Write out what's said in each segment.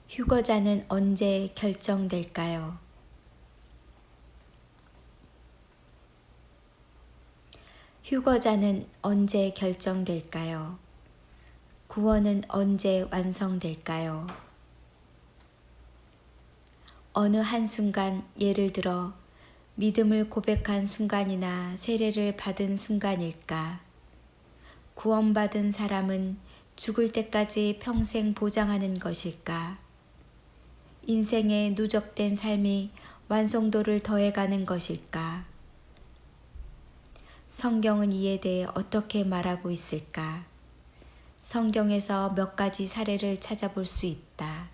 휴거자는 언제 결정될까요? 휴거자는 언제 결정될까요? 구원은 언제 완성될까요? 어느 한순간, 예를 들어 믿음을 고백한 순간이나 세례를 받은 순간일까? 구원받은 사람은 죽을 때까지 평생 보장하는 것일까? 인생의 누적된 삶이 완성도를 더해가는 것일까? 성경은 이에 대해 어떻게 말하고 있을까? 성경에서 몇 가지 사례를 찾아볼 수 있다.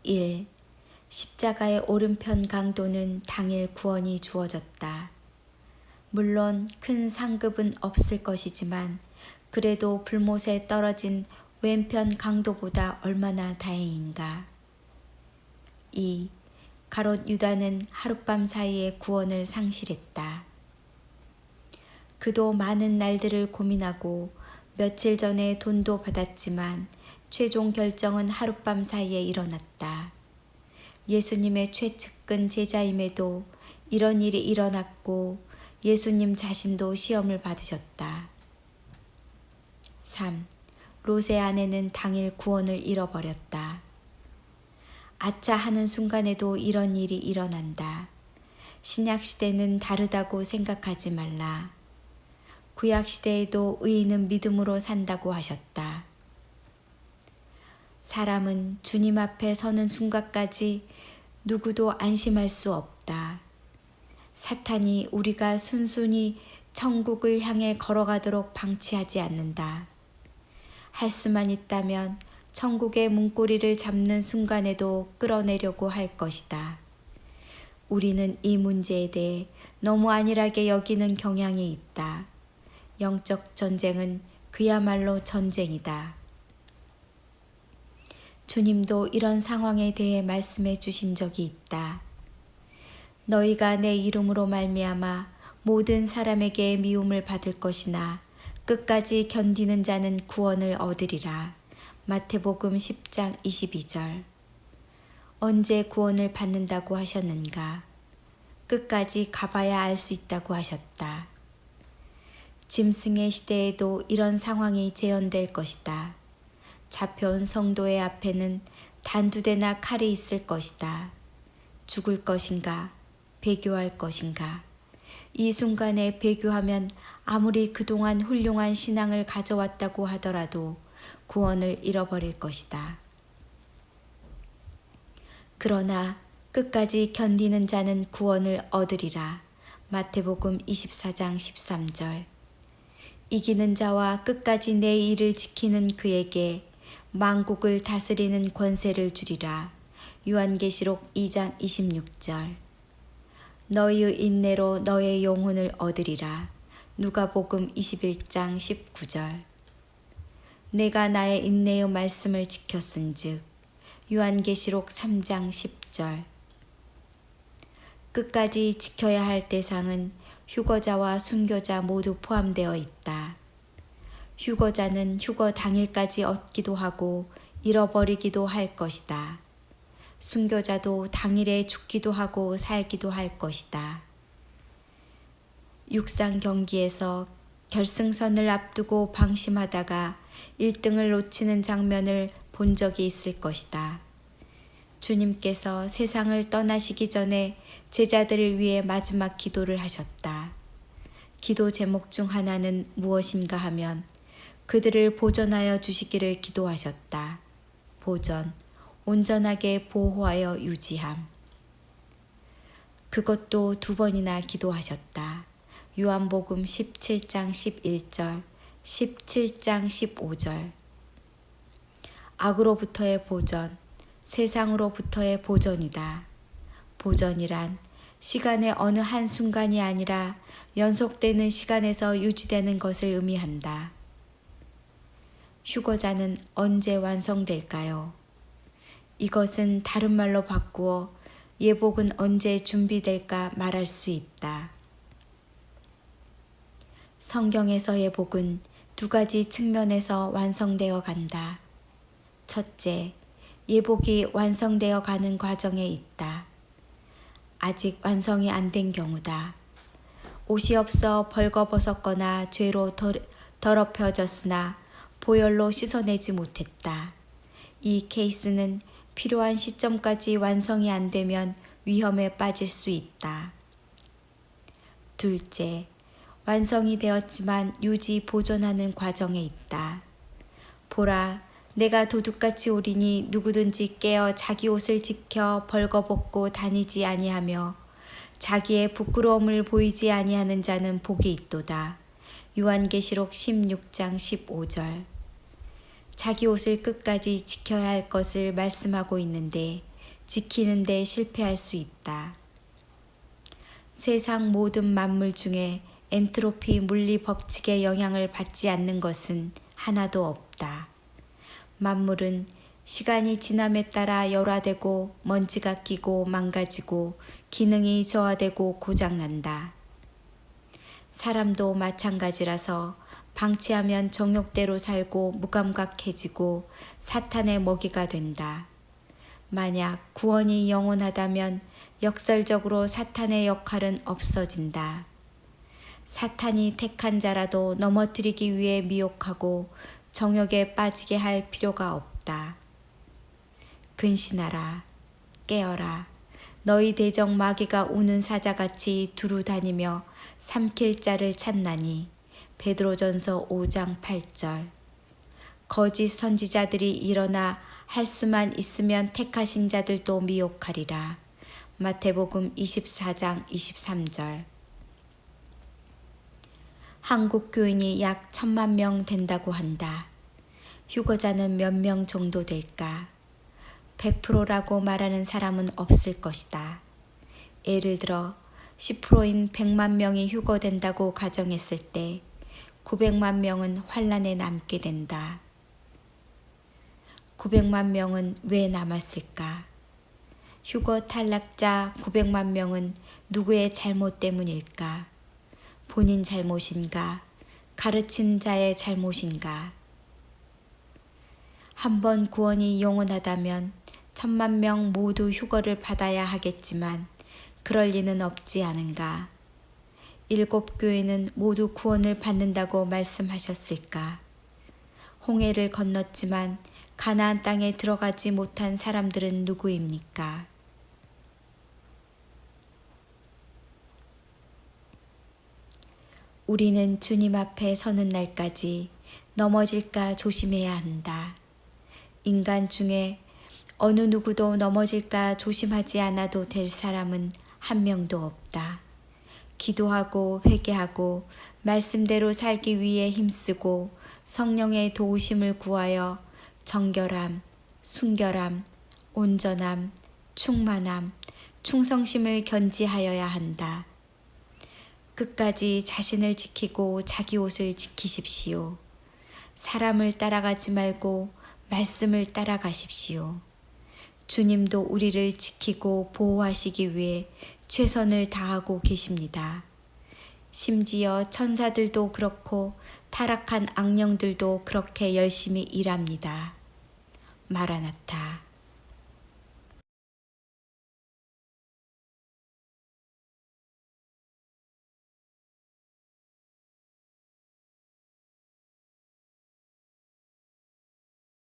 1. 십자가의 오른편 강도는 당일 구원이 주어졌다. 물론 큰 상급은 없을 것이지만 그래도 불못에 떨어진 왼편 강도보다 얼마나 다행인가. 2. 가롯 유다는 하룻밤 사이에 구원을 상실했다. 그도 많은 날들을 고민하고 며칠 전에 돈도 받았지만 최종 결정은 하룻밤 사이에 일어났다. 예수님의 최측근 제자임에도 이런 일이 일어났고 예수님 자신도 시험을 받으셨다. 3. 롯의 아내는 당일 구원을 잃어버렸다. 아차 하는 순간에도 이런 일이 일어난다. 신약시대는 다르다고 생각하지 말라. 구약시대에도 의인은 믿음으로 산다고 하셨다. 사람은 주님 앞에 서는 순간까지 누구도 안심할 수 없다. 사탄이 우리가 순순히 천국을 향해 걸어가도록 방치하지 않는다. 할 수만 있다면 천국의 문고리를 잡는 순간에도 끌어내려고 할 것이다. 우리는 이 문제에 대해 너무 안일하게 여기는 경향이 있다. 영적 전쟁은 그야말로 전쟁이다. 주님도 이런 상황에 대해 말씀해 주신 적이 있다. 너희가 내 이름으로 말미암아 모든 사람에게 미움을 받을 것이나 끝까지 견디는 자는 구원을 얻으리라. 마태복음 10장 22절. 언제 구원을 받는다고 하셨는가? 끝까지 가봐야 알 수 있다고 하셨다. 짐승의 시대에도 이런 상황이 재현될 것이다. 잡혀온 성도의 앞에는 단두대나 칼이 있을 것이다. 죽을 것인가? 배교할 것인가? 이 순간에 배교하면 아무리 그동안 훌륭한 신앙을 가져왔다고 하더라도 구원을 잃어버릴 것이다. 그러나 끝까지 견디는 자는 구원을 얻으리라. 마태복음 24장 13절. 이기는 자와 끝까지 내 일을 지키는 그에게 만국을 다스리는 권세를 주리라. 요한계시록 2장 26절. 너희의 인내로 너의 영혼을 얻으리라. 누가복음 21장 19절. 내가 나의 인내의 말씀을 지켰은즉. 요한계시록 3장 10절. 끝까지 지켜야 할 대상은 휴거자와 순교자 모두 포함되어 있다. 휴거자는 휴거 당일까지 얻기도 하고 잃어버리기도 할 것이다. 순교자도 당일에 죽기도 하고 살기도 할 것이다. 육상 경기에서 결승선을 앞두고 방심하다가 1등을 놓치는 장면을 본 적이 있을 것이다. 주님께서 세상을 떠나시기 전에 제자들을 위해 마지막 기도를 하셨다. 기도 제목 중 하나는 무엇인가 하면 그들을 보존하여 주시기를 기도하셨다. 보존, 온전하게 보호하여 유지함. 그것도 2번이나 기도하셨다. 요한복음 17장 11절, 17장 15절. 악으로부터의 보존, 세상으로부터의 보존이다. 보존이란 시간의 어느 한순간이 아니라 연속되는 시간에서 유지되는 것을 의미한다. 휴거자는 언제 완성될까요? 이것은 다른 말로 바꾸어 예복은 언제 준비될까 말할 수 있다. 성경에서 예복은 2가지 측면에서 완성되어 간다. 첫째, 예복이 완성되어 가는 과정에 있다. 아직 완성이 안 된 경우다. 옷이 없어 벌거벗었거나 죄로 더럽혀졌으나 보혈로 씻어내지 못했다. 이 케이스는 필요한 시점까지 완성이 안 되면 위험에 빠질 수 있다. 둘째, 완성이 되었지만 유지 보존하는 과정에 있다. 보라, 내가 도둑같이 오리니 누구든지 깨어 자기 옷을 지켜 벌거벗고 다니지 아니하며 자기의 부끄러움을 보이지 아니하는 자는 복이 있도다. 요한계시록 16장 15절. 자기 옷을 끝까지 지켜야 할 것을 말씀하고 있는데 지키는 데 실패할 수 있다. 세상 모든 만물 중에 엔트로피 물리 법칙의 영향을 받지 않는 것은 하나도 없다. 만물은 시간이 지남에 따라 열화되고 먼지가 끼고 망가지고 기능이 저하되고 고장난다. 사람도 마찬가지라서 방치하면 정욕대로 살고 무감각해지고 사탄의 먹이가 된다. 만약 구원이 영원하다면 역설적으로 사탄의 역할은 없어진다. 사탄이 택한 자라도 넘어뜨리기 위해 미혹하고 정욕에 빠지게 할 필요가 없다. 근신하라, 깨어라. 너희 대적 마귀가 우는 사자같이 두루 다니며 삼킬 자를 찾나니. 베드로전서 5장 8절. 거짓 선지자들이 일어나 할 수만 있으면 택하신 자들도 미혹하리라. 마태복음 24장 23절. 한국 교인이 약 1,000만 명 된다고 한다. 휴거자는 몇 명 정도 될까? 100%라고 말하는 사람은 없을 것이다. 예를 들어 10%인 100만 명이 휴거된다고 가정했을 때 900만 명은 환란에 남게 된다. 900만 명은 왜 남았을까? 휴거 탈락자 900만 명은 누구의 잘못 때문일까? 본인 잘못인가? 가르친 자의 잘못인가? 한번 구원이 영원하다면 1,000만 명 모두 휴거를 받아야 하겠지만 그럴 리는 없지 않은가? 7 교회는 모두 구원을 받는다고 말씀하셨을까? 홍해를 건넜지만 가나안 땅에 들어가지 못한 사람들은 누구입니까? 우리는 주님 앞에 서는 날까지 넘어질까 조심해야 한다. 인간 중에 어느 누구도 넘어질까 조심하지 않아도 될 사람은 한 명도 없다. 기도하고 회개하고 말씀대로 살기 위해 힘쓰고 성령의 도우심을 구하여 정결함, 순결함, 온전함, 충만함, 충성심을 견지하여야 한다. 끝까지 자신을 지키고 자기 옷을 지키십시오. 사람을 따라가지 말고 말씀을 따라가십시오. 주님도 우리를 지키고 보호하시기 위해 최선을 다하고 계십니다. 심지어 천사들도 그렇고 타락한 악령들도 그렇게 열심히 일합니다. 마라나타.